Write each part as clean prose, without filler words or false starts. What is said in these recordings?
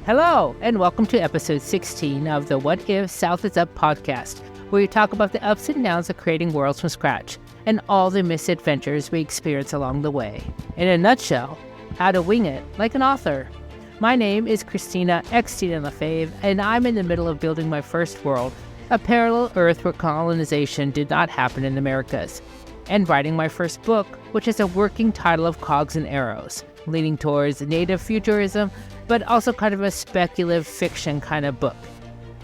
Hello, and welcome to episode 16 of the What If South is Up podcast, where we talk about the ups and downs of creating worlds from scratch and all the misadventures we experience along the way. In a nutshell, how to wing it like an author. My name is Xtina, Xtina LaFave, and I'm in the middle of building my first world, a parallel Earth where colonization did not happen in the Americas, and writing my first book, which is a working title of Cogs and Arrows, leaning towards native futurism, but also kind of a speculative fiction kind of book.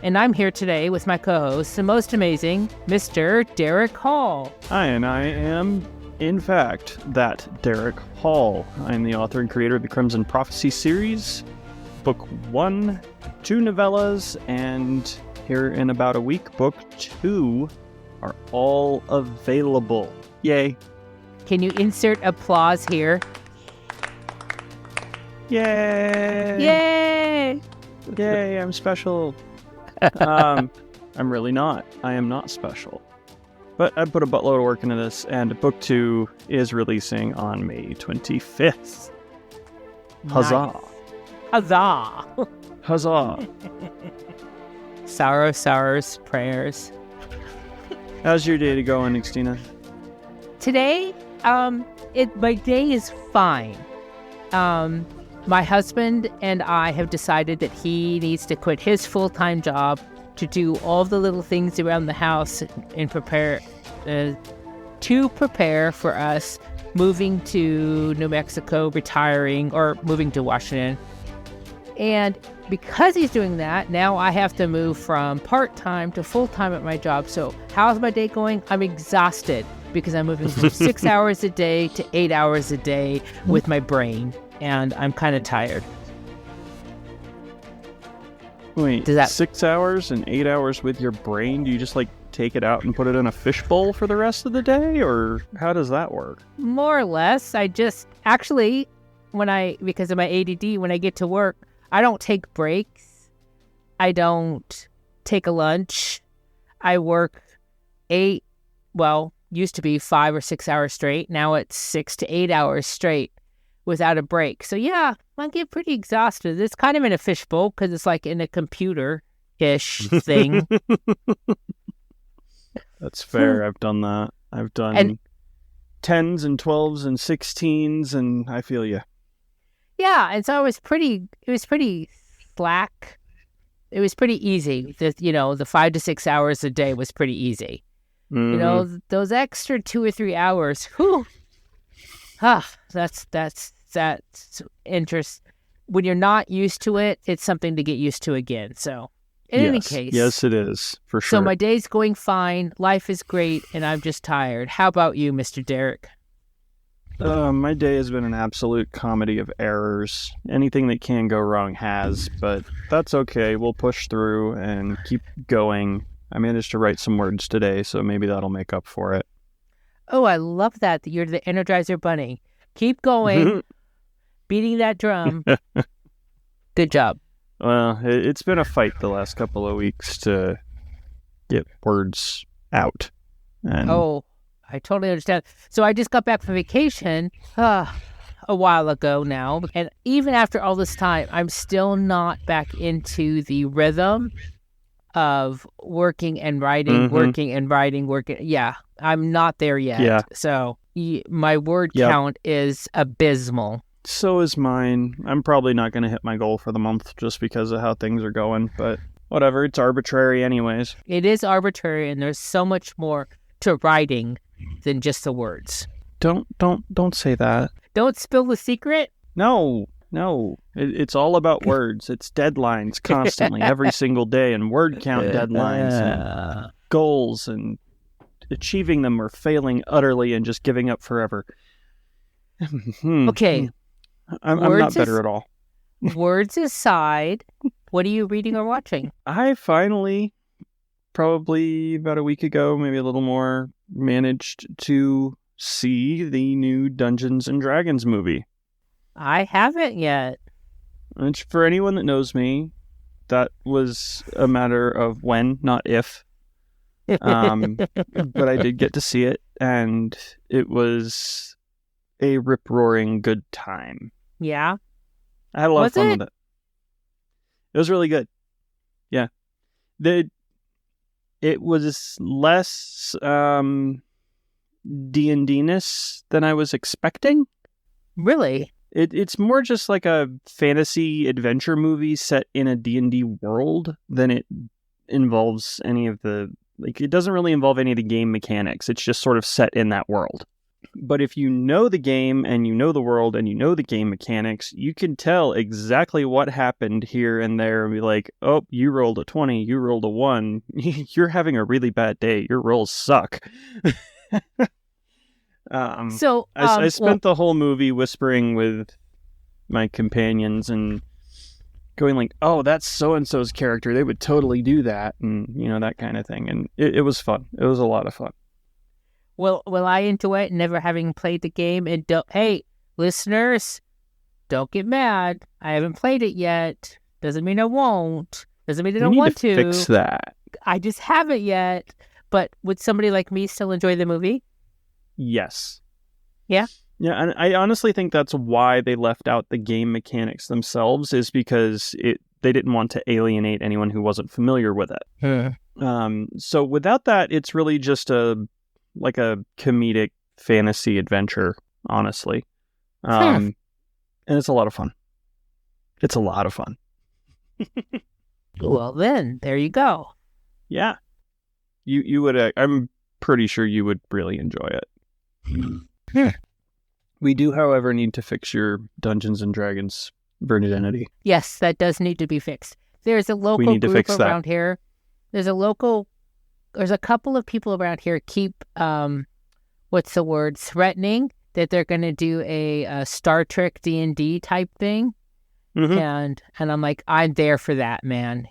And I'm here today with my co-host, the most amazing, Mr. Derrick Hall. Hi, and I am, in fact, that Derrick Hall. I'm the author and creator of the Crimson Prophecy series, Book 1, 2 novellas, and here in about a week, Book 2 are all available. Yay. Can you insert applause here? Yay! Yay! Yay, I'm special. I'm really not. I am not special. But I put a buttload of work into this, and Book 2 is releasing on May 25th. Huzzah! Nice. Huzzah! Huzzah! Sorrows, prayers. How's your day going, Xtina? Today, my day is fine. My husband and I have decided that he needs to quit his full-time job to do all the little things around the house and prepare for us moving to New Mexico, retiring, or moving to Washington. And because he's doing that, now I have to move from part-time to full-time at my job. So how's my day going? I'm exhausted because I'm moving from 6 hours a day to 8 hours a day with my brain. And I'm kind of tired. Wait, 6 hours and 8 hours with your brain? Do you just take it out and put it in a fishbowl for the rest of the day? Or how does that work? More or less. I just, actually, because of my ADD, when I get to work, I don't take breaks. I don't take a lunch. I work used to be 5 or 6 hours straight. Now it's 6 to 8 hours straight without a break. So yeah, I get pretty exhausted. It's kind of in a fishbowl because it's like in a computer-ish thing. That's fair. I've done that. I've done 10s and 12s and 16s, and I feel you. Yeah, and so it was pretty slack. It was pretty easy. The 5 to 6 hours a day was pretty easy. Mm-hmm. Those extra 2 or 3 hours, whew. That's interest. When you're not used to it, it's something to get used to again. So, any case. Yes, it is, for sure. So my day's going fine. Life is great, and I'm just tired. How about you, Mr. Derrick? My day has been an absolute comedy of errors. Anything that can go wrong has, but that's okay. We'll push through and keep going. I managed to write some words today, so maybe that'll make up for it. Oh, I love that you're the Energizer Bunny. Keep going. Beating that drum. Good job. Well, it's been a fight the last couple of weeks to get words out. And I totally understand. So I just got back from vacation a while ago now. And even after all this time, I'm still not back into the rhythm of working and writing, working and writing, working. Yeah, I'm not there yet. Yeah. So my word count is abysmal. So is mine. I'm probably not going to hit my goal for the month just because of how things are going, but whatever. It's arbitrary anyways. It is arbitrary, and there's so much more to writing than just the words. Don't say that. Don't spill the secret? No. It's all about words. It's deadlines constantly, every single day, and word count deadlines and goals and achieving them or failing utterly and just giving up forever. Okay. I'm not better at all. Words aside, what are you reading or watching? I finally, probably about a week ago, maybe a little more, managed to see the new Dungeons and Dragons movie. I haven't yet. Which, for anyone that knows me, that was a matter of when, not if. But I did get to see it, and it was a rip-roaring good time. Yeah? I had a lot of fun with it. It was really good. Yeah. It was less D&D-ness than I was expecting. Really? It's more just like a fantasy adventure movie set in a D&D world than it involves any of the... Like, it doesn't really involve any of the game mechanics. It's just sort of set in that world. But if you know the game and you know the world and you know the game mechanics, you can tell exactly what happened here and there and be like, oh, you rolled a 20, you rolled a 1. You're having a really bad day. Your rolls suck. I spent the whole movie whispering with my companions and going like, oh, that's so-and-so's character. They would totally do that. And, that kind of thing. And it was fun. It was a lot of fun. Will I enjoy it, never having played the game? And hey, listeners, don't get mad. I haven't played it yet. Doesn't mean I won't. Doesn't mean I don't want to. Fix that. I just haven't yet. But would somebody like me still enjoy the movie? Yes. Yeah? Yeah, and I honestly think that's why they left out the game mechanics themselves, is because they didn't want to alienate anyone who wasn't familiar with it. So without that, it's really just a comedic fantasy adventure, honestly. And it's a lot of fun. It's a lot of fun. Well, then, there you go. Yeah. You would, I'm pretty sure you would really enjoy it. We do, however, need to fix your Dungeons and Dragons virginity. Yes, that does need to be fixed. There's a local group around here. There's a couple of people around here keep, threatening that they're going to do a Star Trek D&D type thing. Mm-hmm. And I'm like, I'm there for that, man.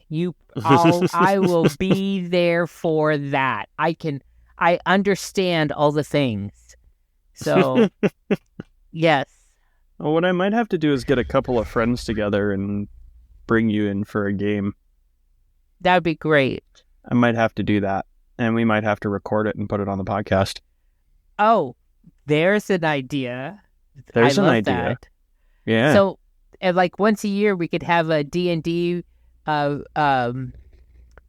I will be there for that. I understand all the things. So, yes. Well, what I might have to do is get a couple of friends together and bring you in for a game. That would be great. I might have to do that. And we might have to record it and put it on the podcast. Oh, there's an idea. There's an idea. That. Yeah. So, once a year, we could have a D&D, not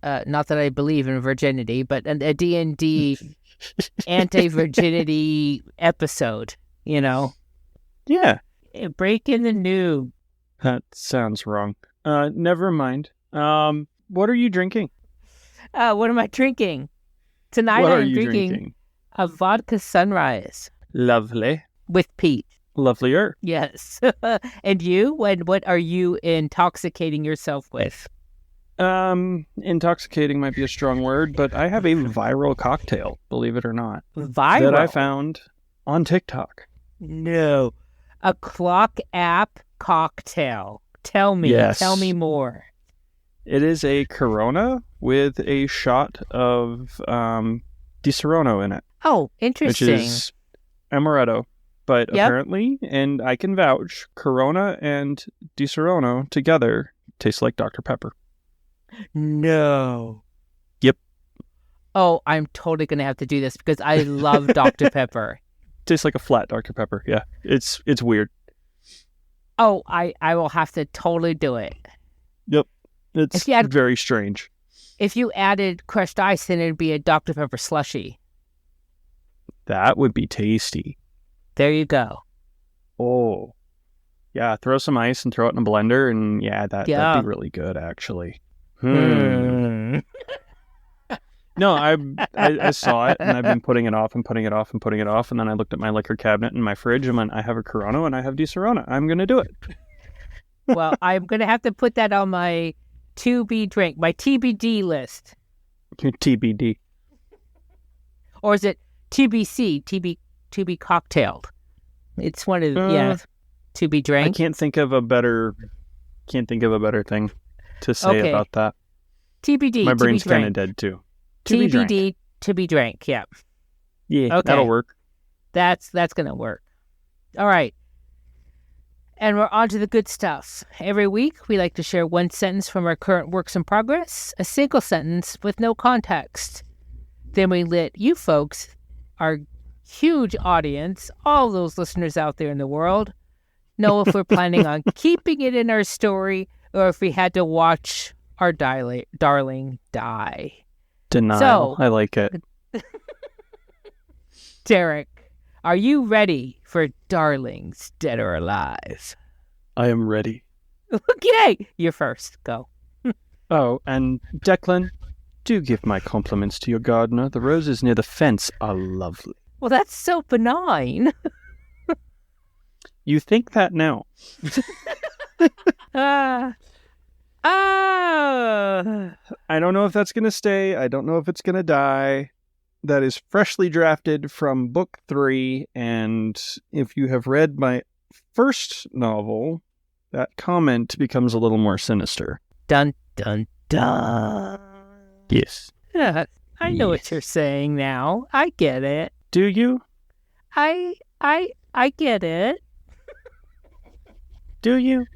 that I believe in virginity, but a D&D anti-virginity episode, Yeah. Breaking the news. That sounds wrong. Never mind. What are you drinking? What am I drinking? Tonight I'm drinking a vodka sunrise. Lovely. With peach. Lovelier. Yes. And you? What are you intoxicating yourself with? Intoxicating might be a strong word, but I have a viral cocktail, believe it or not. Viral? That I found on TikTok. No. A clock app cocktail. Tell me. Yes. Tell me more. It is a Corona with a shot of Di Serono in it. Oh, interesting. Which is amaretto. But apparently, and I can vouch, Corona and Di Serono together taste like Dr. Pepper. No. Yep. Oh, I'm totally going to have to do this because I love Dr. Pepper. Tastes like a flat Dr. Pepper. Yeah. It's weird. Oh, I will have to totally do it. Yep. It's very strange. If you added crushed ice, then it'd be a Dr. Pepper slushie. That would be tasty. There you go. Oh. Yeah, throw some ice and throw it in a blender, and that'd be really good, actually. No, I saw it, and I've been putting it off and putting it off and putting it off, and then I looked at my liquor cabinet in my fridge and went, I have a Corona and I have Di Serono. I'm going to do it. Well, I'm going to have to put that on my to-be drink, my TBD list. Your TBD. Or is it TBC, to be cocktailed? It's one of the, to be drank. I can't think of a better thing to say about that. TBD. My brain's kind of dead too. TBD, to be drank. Yeah. Yeah, okay. That'll work. That's going to work. All right. And we're on to the good stuff. Every week, we like to share one sentence from our current works in progress, a single sentence with no context. Then we let you folks, our huge audience, all those listeners out there in the world, know if we're planning on keeping it in our story, or if we had to watch our darling die. Denial. So, I like it. Derrick, are you ready for Darlings, Dead or Alive? I am ready. Okay, you're first. Go. Oh, and Declan, do give my compliments to your gardener. The roses near the fence are lovely. Well, that's so benign. You think that now? Ah. I don't know if that's going to stay. I don't know if it's going to die. That is freshly drafted from book 3. And if you have read my first novel, that comment becomes a little more sinister. Dun, dun, dun. Yes. Yeah, I know what you're saying now. I get it. Do you? I get it. Do you?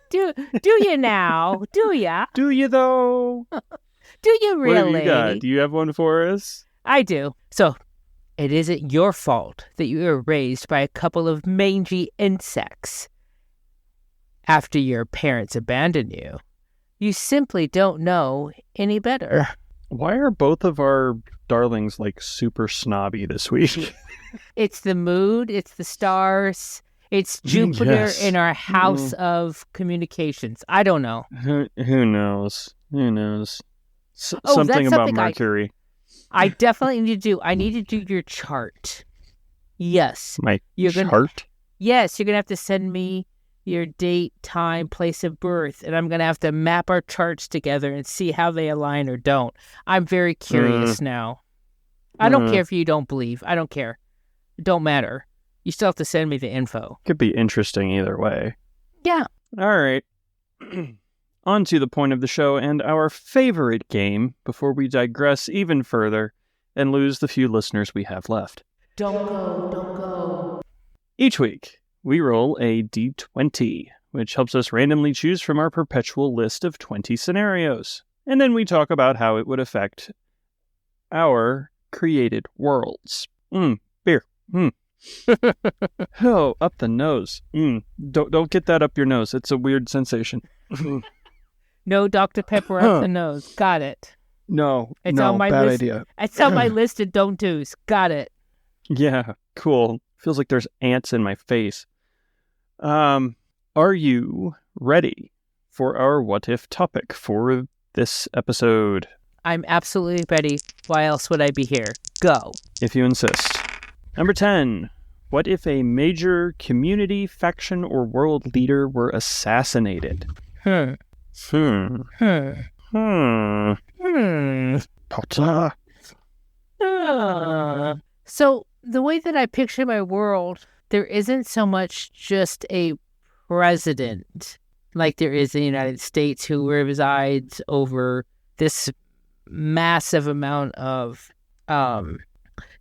Do you now? Do ya? Do you, though? Do you really? What have you got? Do you have one for us? I do. So, it isn't your fault that you were raised by a couple of mangy insects. After your parents abandoned you, you simply don't know any better. Why are both of our darlings, like, super snobby this week? It's the mood, it's the stars, it's Jupiter Yes. in our house of communications. I don't know. Who knows? Who knows? Oh, Something that's about something Mercury. I definitely need to do. I need to do your chart. Yes. My You're chart? Yes, you're going to have to send me your date, time, place of birth, and I'm going to have to map our charts together and see how they align or don't. I'm very curious now. I don't care if you don't believe. I don't care. It don't matter. You still have to send me the info. Could be interesting either way. Yeah. All right. On to the point of the show and our favorite game before we digress even further and lose the few listeners we have left. Don't go. Each week, we roll a d20, which helps us randomly choose from our perpetual list of 20 scenarios. And then we talk about how it would affect our created worlds. Beer. Oh, up the nose. Don't get that up your nose. It's a weird sensation. No Dr. Pepper up the nose. Got it. No, It's on my bad list. idea. It's on my list of don't do's. Got it. Yeah, cool. Feels like there's ants in my face. Are you ready for our what if topic for this episode? I'm absolutely ready. Why else would I be here? Go. If you insist. Number 10. What if a major community, faction, or world leader were assassinated? Potter. So, the way that I picture my world, there isn't so much just a president like there is in the United States who resides over this massive amount of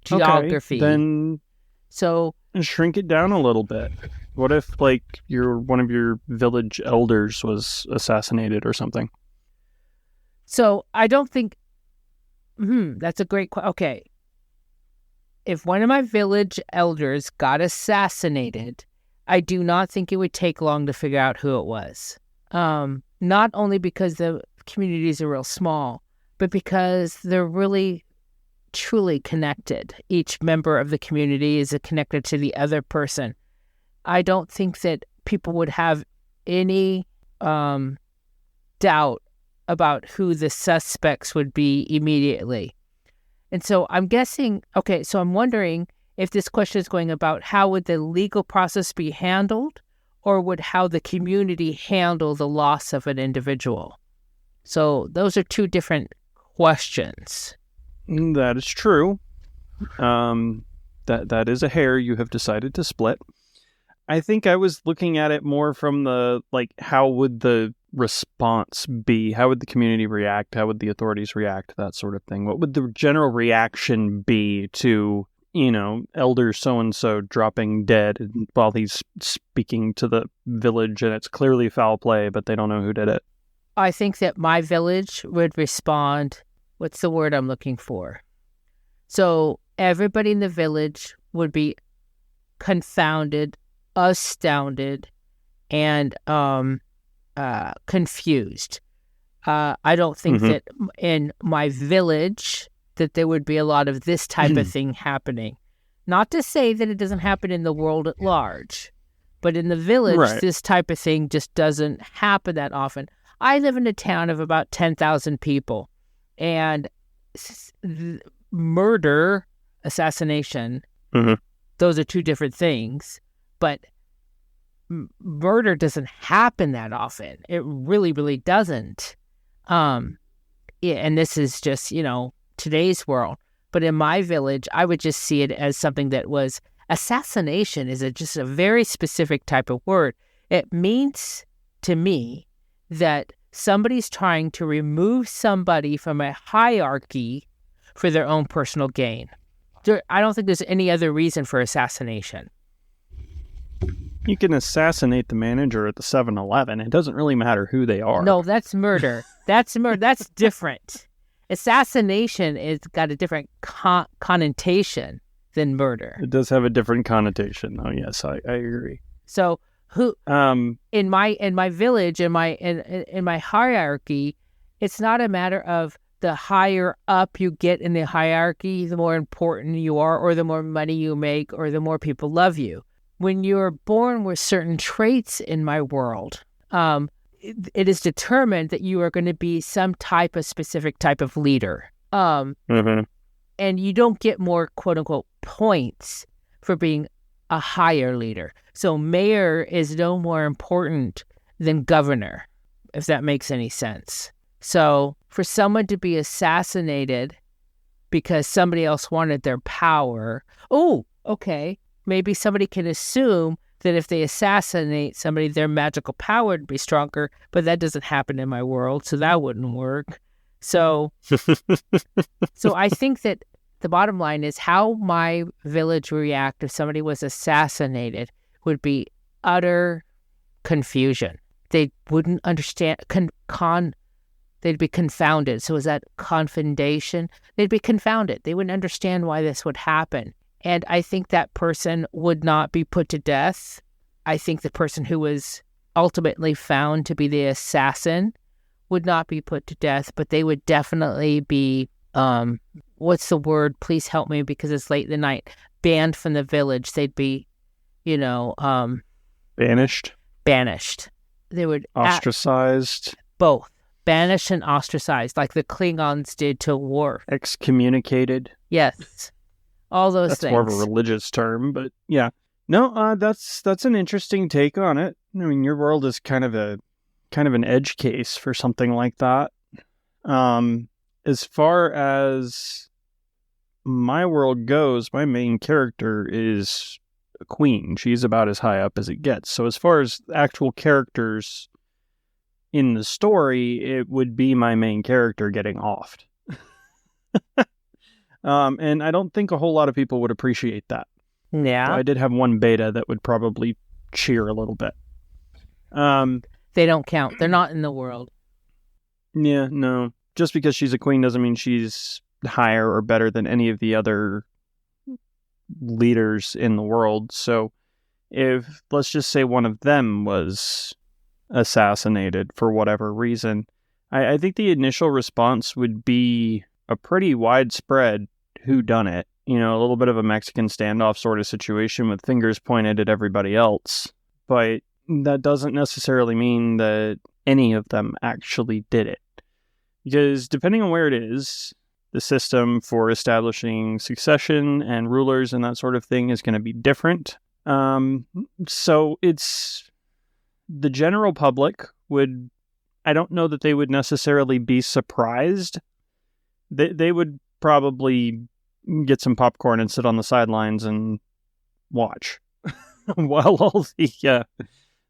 geography. Okay, then so shrink it down a little bit. What if, like, one of your village elders was assassinated or something? So I don't think. That's a great question. Okay. If one of my village elders got assassinated, I do not think it would take long to figure out who it was. Not only because the communities are real small, but because they're really, truly connected. Each member of the community is connected to the other person. I don't think that people would have any doubt about who the suspects would be immediately. And so I'm guessing, so I'm wondering if this question is going about how would the legal process be handled, or would how the community handle the loss of an individual? So those are two different questions. That is true. That is a hair you have decided to split. I think I was looking at it more from the, like, how would the response be? How would the community react? How would the authorities react? That sort of thing. What would the general reaction be to, elder so-and-so dropping dead while he's speaking to the village and it's clearly foul play, but they don't know who did it? I think that my village would respond, what's the word I'm looking for? So everybody in the village would be confounded, astounded, and confused. I don't think that in my village that there would be a lot of this type of thing happening. Not to say that it doesn't happen in the world at large, but in the village, this type of thing just doesn't happen that often. I live in a town of about 10,000 people, and murder, assassination, those are two different things, but murder doesn't happen that often. It really, really doesn't. And this is just, today's world. But in my village, I would just see it as something that was assassination is just a very specific type of word. It means to me that somebody's trying to remove somebody from a hierarchy for their own personal gain. I don't think there's any other reason for assassination. You can assassinate the manager at the 7-Eleven. It doesn't really matter who they are. No, that's murder. That's murder. That's different. Assassination has got a different connotation than murder. It does have a different connotation. Oh, yes, I agree. So who in my village, in my hierarchy, it's not a matter of the higher up you get in the hierarchy, the more important you are, or the more money you make, or the more people love you. When you're born with certain traits in my world, it is determined that you are going to be some type of specific type of leader. And you don't get more quote unquote points for being a higher leader. So mayor is no more important than governor, if that makes any sense. So for someone to be assassinated because somebody else wanted their power, maybe somebody can assume that if they assassinate somebody, their magical power would be stronger, but that doesn't happen in my world, so that wouldn't work. So I think that the bottom line is how my village would react if somebody was assassinated would be utter confusion. They wouldn't understand, they'd be confounded. So is that confundation? They'd be confounded. They wouldn't understand why this would happen. And I think that person would not be put to death. I think the person who was ultimately found to be the assassin would not be put to death, but they would definitely be, what's the word? Please help me because it's late in the night. Banned from the village. They'd be, banished. Banished. They would ostracized. Both. Banished and ostracized, like the Klingons did to Worf. Excommunicated. Yes. All those that's things. More of a religious term, but yeah. No, that's an interesting take on it. I mean, your world is kind of an edge case for something like that. As far as my world goes, my main character is a queen. She's about as high up as it gets. So as far as actual characters in the story, it would be my main character getting offed. And I don't think a whole lot of people would appreciate that. Yeah. So I did have one beta that would probably cheer a little bit. They don't count. They're not in the world. Yeah, no. Just because she's a queen doesn't mean she's higher or better than any of the other leaders in the world. So if, let's just say one of them was assassinated for whatever reason, I think the initial response would be a pretty widespread whodunit, a little bit of a Mexican standoff sort of situation with fingers pointed at everybody else. But that doesn't necessarily mean that any of them actually did it. Because depending on where it is, the system for establishing succession and rulers and that sort of thing is going to be different. So it's the general public I don't know that they would necessarily be surprised. They would probably get some popcorn and sit on the sidelines and watch while all the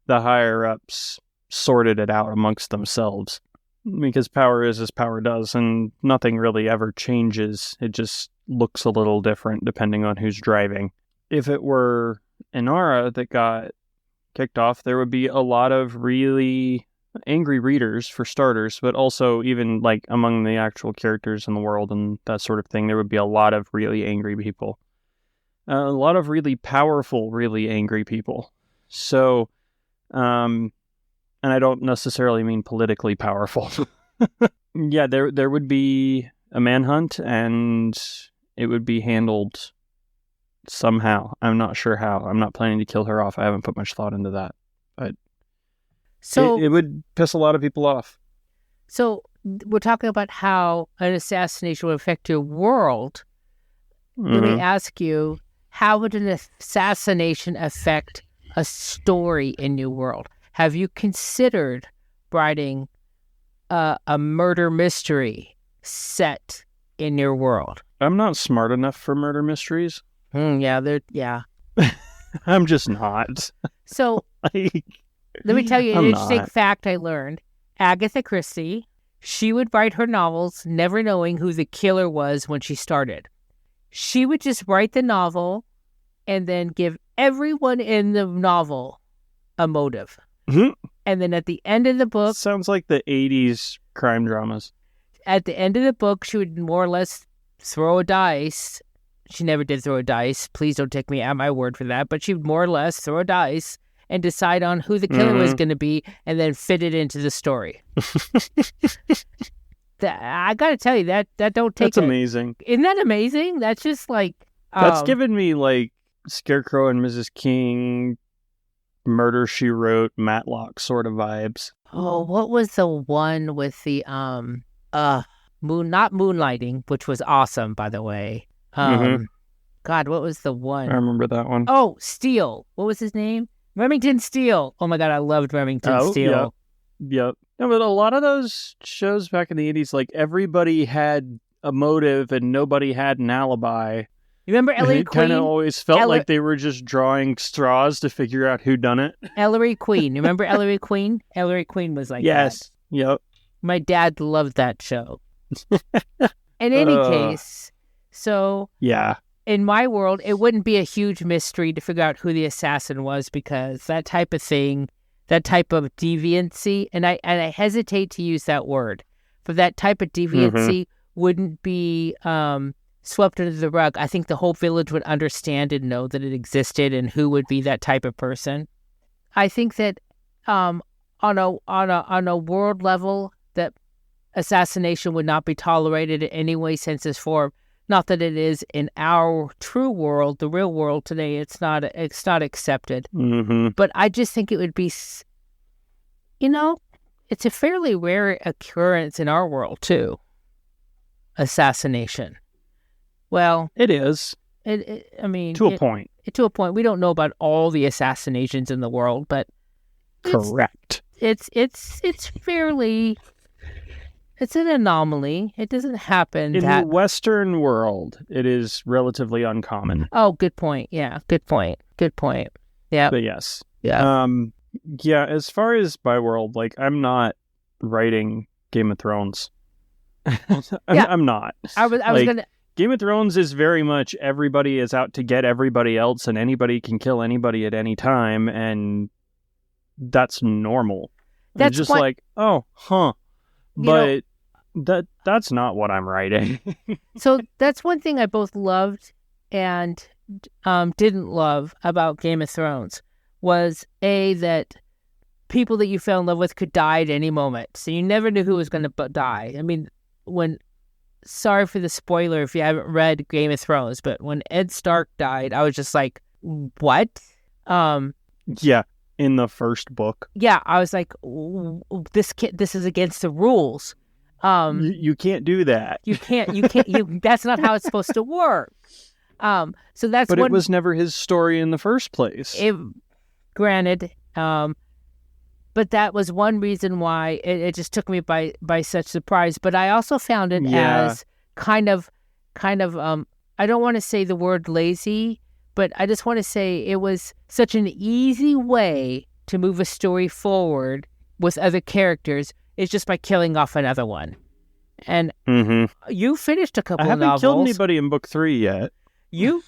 higher ups sorted it out amongst themselves. Because power is as power does, and nothing really ever changes. It just looks a little different depending on who's driving. If it were Inara that got kicked off, there would be a lot of really angry readers, for starters, but also even like among the actual characters in the world and that sort of thing, there would be a lot of really angry people. A lot of really powerful, really angry people. So, and I don't necessarily mean politically powerful. Yeah, there would be a manhunt, and it would be handled somehow. I'm not sure how. I'm not planning to kill her off. I haven't put much thought into that. But it would piss a lot of people off. So we're talking about how an assassination would affect your world. Let me ask you, how would an assassination affect a story in your world? Have you considered writing a murder mystery set in your world? I'm not smart enough for murder mysteries. Yeah. I'm just not. So let me tell you an interesting fact I learned. Agatha Christie, she would write her novels never knowing who the killer was when she started. She would just write the novel and then give everyone in the novel a motive. And then at the end of the book... Sounds like the 80s crime dramas. At the end of the book, she would more or less throw a dice. She never did throw a dice. Please don't take me at my word for that. But she would more or less throw a dice and decide on who the killer was going to be and then fit it into the story. I got to tell you, that don't take... That's amazing. Isn't that amazing? That's just like... That's given me like Scarecrow and Mrs. King... Murder, She Wrote, Matlock sort of vibes. Oh, what was the one with the not Moonlighting, which was awesome, by the way. God, what was the one? I remember that one. Oh, Steele. What was his name? Remington Steele. Oh my God, I loved Remington Steele. Yep. No, but a lot of those shows back in the 80s, like everybody had a motive and nobody had an alibi. You remember Ellery Queen? It kind of always felt like they were just drawing straws to figure out who done it. Ellery Queen. You remember Ellery Queen? Ellery Queen was like yes. that. Yep. My dad loved that show. In any case, so yeah, in my world, it wouldn't be a huge mystery to figure out who the assassin was because that type of thing, that type of deviancy, and I hesitate to use that word, but that type of deviancy wouldn't be... swept under the rug. I think the whole village would understand and know that it existed and who would be that type of person. I think that on a world level, that assassination would not be tolerated in any way, sense, or form. Not that it is in our true world, the real world today. It's not accepted. But I just think it would be, it's a fairly rare occurrence in our world too. Assassination. Well, it is. I mean, to a point. To a point. We don't know about all the assassinations in the world, but correct. It's fairly. It's an anomaly. It doesn't happen in the Western world. It is relatively uncommon. Oh, good point. Yeah, good point. Yeah. But yes. Yeah. Yeah. As far as my world, like I'm not writing Game of Thrones. I'm not. I was gonna. Game of Thrones is very much everybody is out to get everybody else and anybody can kill anybody at any time and that's normal. That's just like, oh, huh. But that's not what I'm writing. So that's one thing I both loved and didn't love about Game of Thrones was that people that you fell in love with could die at any moment. So you never knew who was going to die. I mean, sorry for the spoiler if you haven't read Game of Thrones, but when Ed Stark died, I was just like, what? Yeah, in the first book. Yeah, I was like, this is against the rules. You can't do that. You can't, that's not how it's supposed to work. So that's But it was never his story in the first place. Granted, but that was one reason why it just took me by such surprise. But I also found it as kind of, I don't want to say the word lazy, but I just want to say it was such an easy way to move a story forward with other characters. It's just by killing off another one. And you finished a couple of novels. I haven't killed anybody in book 3 yet. You've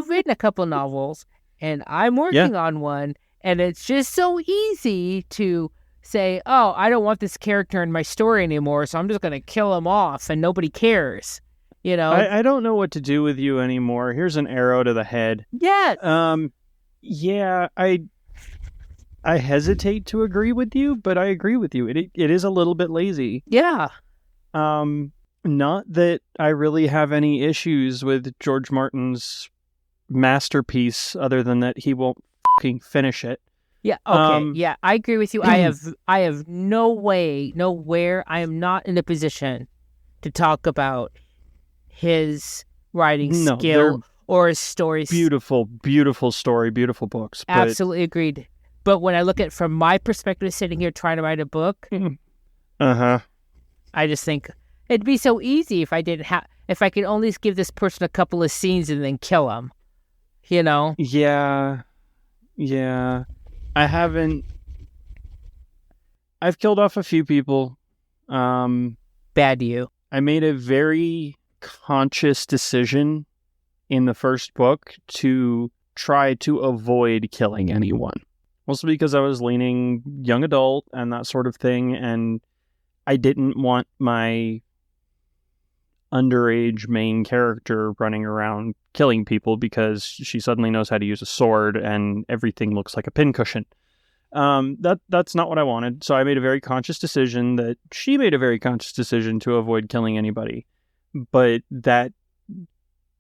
written a couple of novels, and I'm working on one. And it's just so easy to say, oh, I don't want this character in my story anymore, so I'm just going to kill him off and nobody cares. I don't know what to do with you anymore. Here's an arrow to the head. Yeah. Yeah, I I hesitate to agree with you, but I agree with you. It is a little bit lazy. Yeah. Not that I really have any issues with George Martin's masterpiece, other than that he won't fucking finish it. Yeah. Okay. Yeah, I agree with you. I have nowhere. I am not in a position to talk about his writing skill or his stories. Beautiful story, beautiful books. Absolutely agreed. But when I look at from my perspective, sitting here trying to write a book, I just think it'd be so easy if I if I could only give this person a couple of scenes and then kill him. You know? Yeah. I've killed off a few people. Bad you. I made a very conscious decision in the first book to try to avoid killing anyone. Mostly because I was leaning young adult and that sort of thing, and I didn't want my underage main character running around killing people because she suddenly knows how to use a sword and everything looks like a pincushion. That's not what I wanted. So I made a very conscious decision that she made a very conscious decision to avoid killing anybody. But that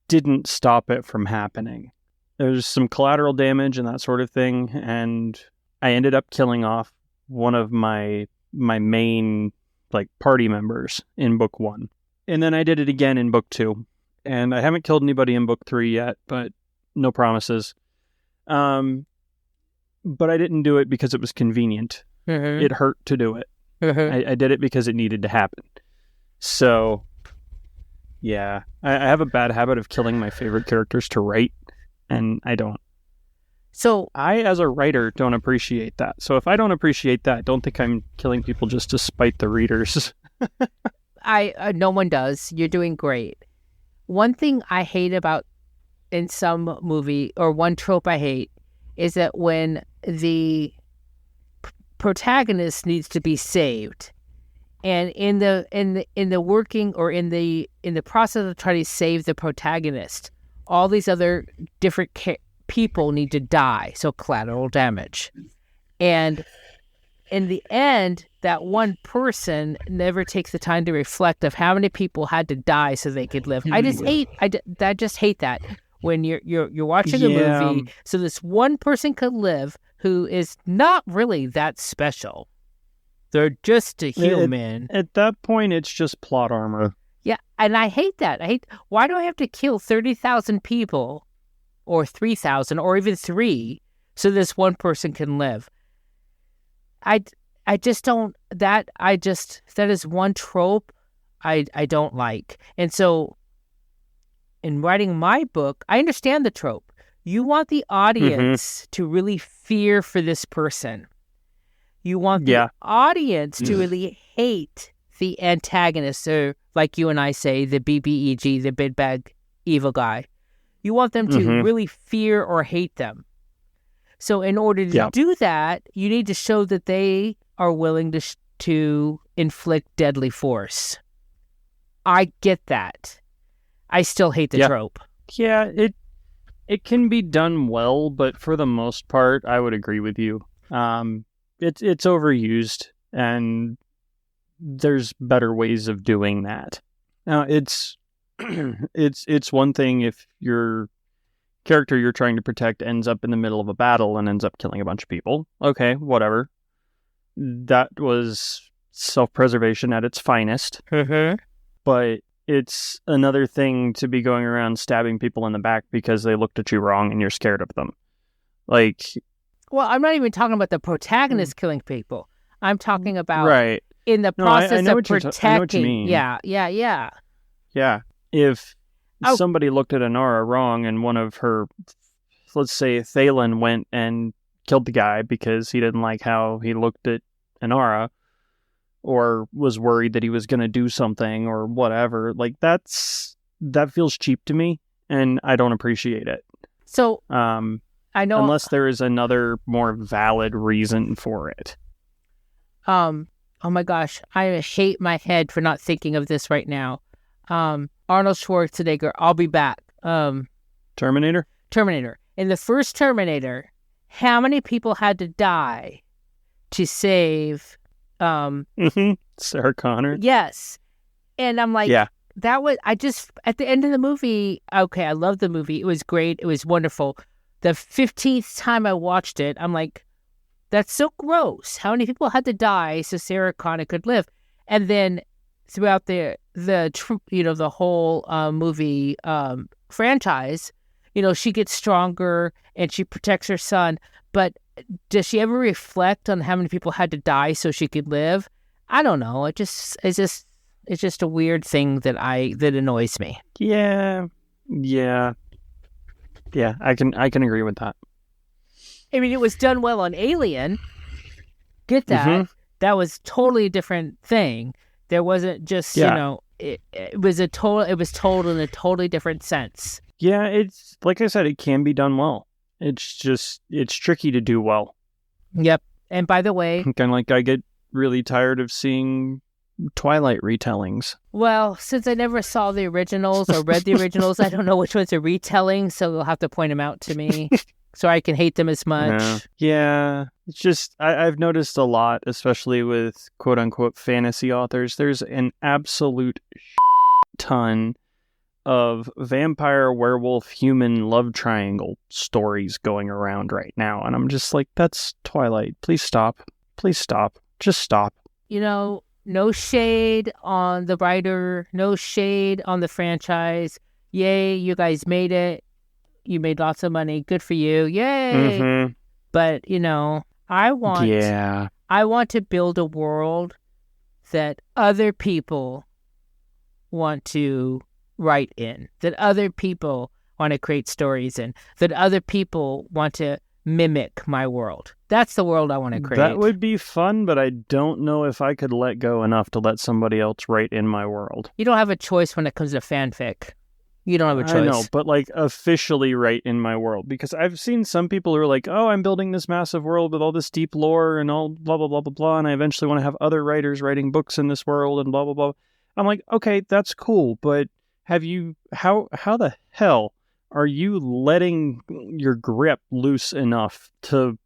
didn't stop it from happening. There's some collateral damage and that sort of thing, and I ended up killing off one of my main party members in book 1. And then I did it again in book 2. And I haven't killed anybody in book 3 yet, but no promises. But I didn't do it because it was convenient. Mm-hmm. It hurt to do it. Mm-hmm. I did it because it needed to happen. So, yeah. I have a bad habit of killing my favorite characters to write, and I don't. So I, as a writer, don't appreciate that. So if I don't appreciate that, don't think I'm killing people just to spite the readers. No one does. You're doing great. One thing I hate about in some movie, or one trope I hate, is that when the protagonist needs to be saved, and in the working or in the process of trying to save the protagonist, all these other different people need to die, so collateral damage. And in the end, that one person never takes the time to reflect of how many people had to die so they could live. I just hate that when you're watching a movie, so this one person could live who is not really that special. They're just a human. At that point, it's just plot armor. Yeah, and I hate that. Why do I have to kill 30,000 people, or 3,000, or even 3, so this one person can live? I just don't. That is one trope I don't like. And so, in writing my book, I understand the trope. You want the audience to really fear for this person. You want the audience to really hate the antagonist, or like you and I say, the BBEG, the big bad evil guy. You want them to really fear or hate them. So in order to do that, you need to show that they are willing to inflict deadly force. I get that. I still hate the trope. Yeah, it can be done well, but for the most part, I would agree with you. It's overused, and there's better ways of doing that. Now, it's one thing if your character you're trying to protect ends up in the middle of a battle and ends up killing a bunch of people. Okay, whatever. That was self-preservation at its finest. But it's another thing to be going around stabbing people in the back because they looked at you wrong and you're scared of them. Well, I'm not even talking about the protagonist killing people. I'm talking about in the process of protecting. I know what you mean. Yeah. Yeah. If somebody looked at Inara wrong and one of her, let's say Thalen, went and killed the guy because he didn't like how he looked at Inara, or was worried that he was going to do something or whatever, that feels cheap to me, and I don't appreciate it. So, I know, unless there is another more valid reason for it. Oh my gosh, I hate my head for not thinking of this right now. Arnold Schwarzenegger, I'll be back. Terminator? In the first Terminator, how many people had to die to save Sarah Connor. Yes. And I'm like, Yeah. that was, I just, at the end of the movie, okay, I loved the movie. It was great. It was wonderful. The 15th time I watched it, I'm like, that's so gross. How many people had to die so Sarah Connor could live? And then throughout the whole movie franchise, she gets stronger and she protects her son. But does she ever reflect on how many people had to die so she could live? I don't know. It's just a weird thing that annoys me. Yeah. I can agree with that. I mean, it was done well on Alien. Get that? Mm-hmm. That was totally a different thing. There wasn't just it was told in a totally different sense. Yeah, it's like I said, it can be done well. It's tricky to do well. Yep. And by the way, kind of like I get really tired of seeing Twilight retellings. Well, since I never saw the originals or read the originals, I don't know which one's a retelling, so you'll have to point them out to me so I can hate them as much. Yeah. It's just, I've noticed a lot, especially with quote-unquote fantasy authors, there's an absolute ton of vampire, werewolf, human love triangle stories going around right now. And I'm just like, that's Twilight. Please stop. Please stop. Just stop. No shade on the writer, no shade on the franchise. Yay, you guys made it. You made lots of money. Good for you. Yay. Mm-hmm. But, I want to build a world that other people want to write in, that other people want to create stories in, that other people want to mimic my world. That's the world I want to create. That would be fun, but I don't know if I could let go enough to let somebody else write in my world. You don't have a choice when it comes to fanfic. You don't have a choice. I know, but officially write in my world. Because I've seen some people who are like, oh, I'm building this massive world with all this deep lore and all blah, blah, blah, blah, blah, and I eventually want to have other writers writing books in this world and blah, blah, blah. I'm like, okay, that's cool, but how the hell are you letting your grip loose enough to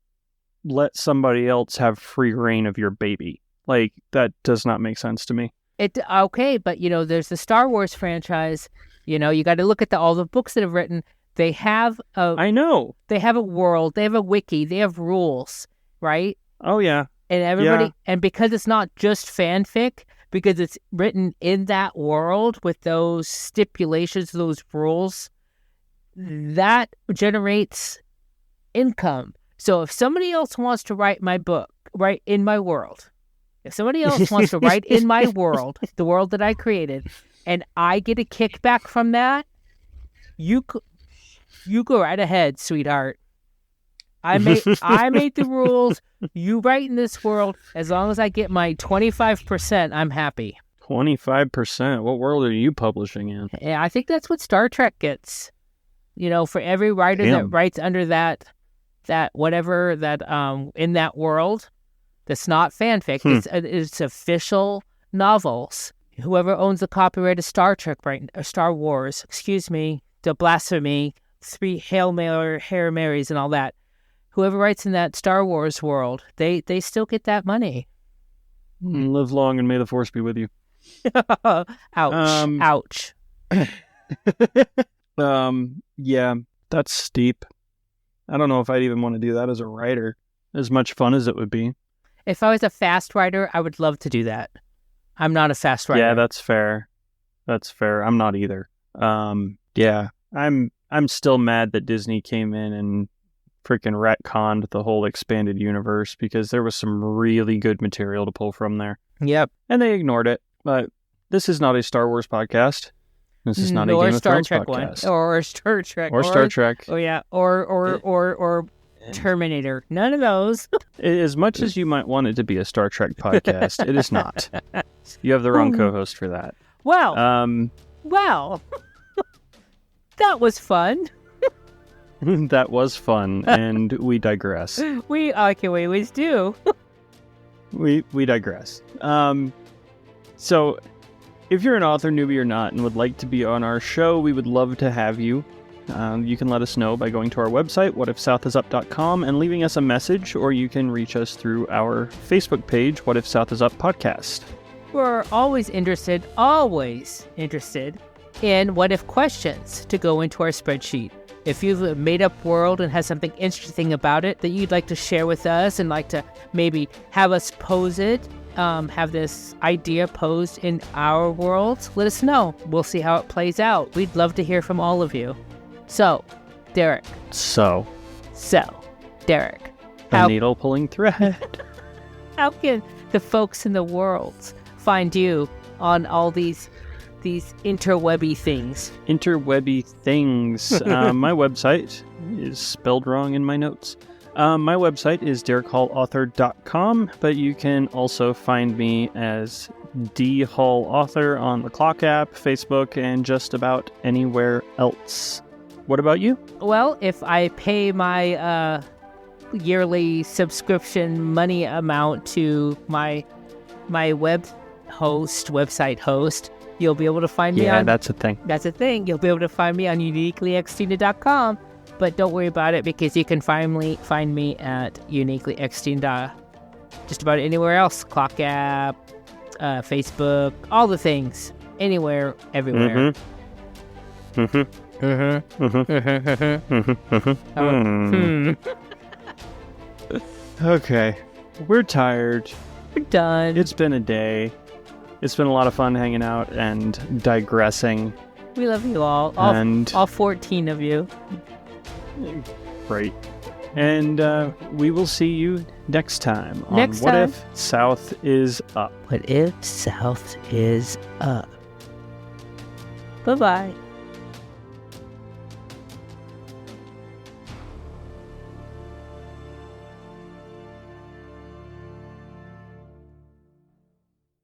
let somebody else have free reign of your baby? Like, that does not make sense to me. Okay, but there's the Star Wars franchise. You got to look at all the books that have written. They have I know. They have a world. They have a wiki. They have rules, right? Oh yeah. And everybody, and because it's not just fanfic, because it's written in that world with those stipulations, those rules, that generates income. So if somebody else wants to write my book, write in my world, if somebody else wants to write in my world, the world that I created, and I get a kickback from that, you go right ahead, sweetheart. I made the rules. You write in this world. As long as I get my 25%, I'm happy. 25%? What world are you publishing in? Yeah, I think that's what Star Trek gets. For every writer that writes under that whatever that in that world, that's not fanfic. It's official novels. Whoever owns the copyright of Star Trek, Star Wars, the blasphemy, 3 Hail Marys and all that. Whoever writes in that Star Wars world, they still get that money. Live long and may the Force be with you. Ouch. Yeah, that's steep. I don't know if I'd even want to do that as a writer, as much fun as it would be. If I was a fast writer, I would love to do that. I'm not a fast writer. Yeah, that's fair. I'm not either. Yeah, I'm still mad that Disney came in and freaking retconned the whole expanded universe, because there was some really good material to pull from there. Yep. And they ignored it. But this is not a Star Wars podcast. This is not a Game of Thrones podcast. Or Star Trek. Or Star Trek. Oh yeah. Or Terminator. None of those. As much as you might want it to be a Star Trek podcast, it is not. You have the wrong co-host for that. Well, that was fun. That was fun, and we digress. We always do. We digress. So, if you're an author, newbie or not, and would like to be on our show, we would love to have you. You can let us know by going to our website, whatifsouthisUp.com, and leaving us a message, or you can reach us through our Facebook page, What If South Is Up Podcast. We're always interested in what if questions to go into our spreadsheet. If you've a made-up world and has something interesting about it that you'd like to share with us and like to maybe have us pose it, have this idea posed in our world, let us know. We'll see how it plays out. We'd love to hear from all of you. So, Derrick. So, Derrick. A needle pulling thread. How can the folks in the world find you on all these interwebby things? Interwebby things. My website is spelled wrong in my notes. My website is derrickhallauthor.com, but you can also find me as D Hall Author on the Clock app, Facebook, and just about anywhere else. What about you? Well, if I pay my yearly subscription money amount to my website host, you'll be able to find me on... Yeah, that's a thing. That's a thing. You'll be able to find me on uniquelyxtina.com, but don't worry about it because you can find me at uniquelyxtina. Just about anywhere else. Clock app, Facebook, all the things. Anywhere, everywhere. Okay, we're tired. We're done. It's been a day. It's been a lot of fun hanging out and digressing. We love you all. All 14 of you. Great. And we will see you next time on What If South Is Up. What If South Is Up. Bye-bye.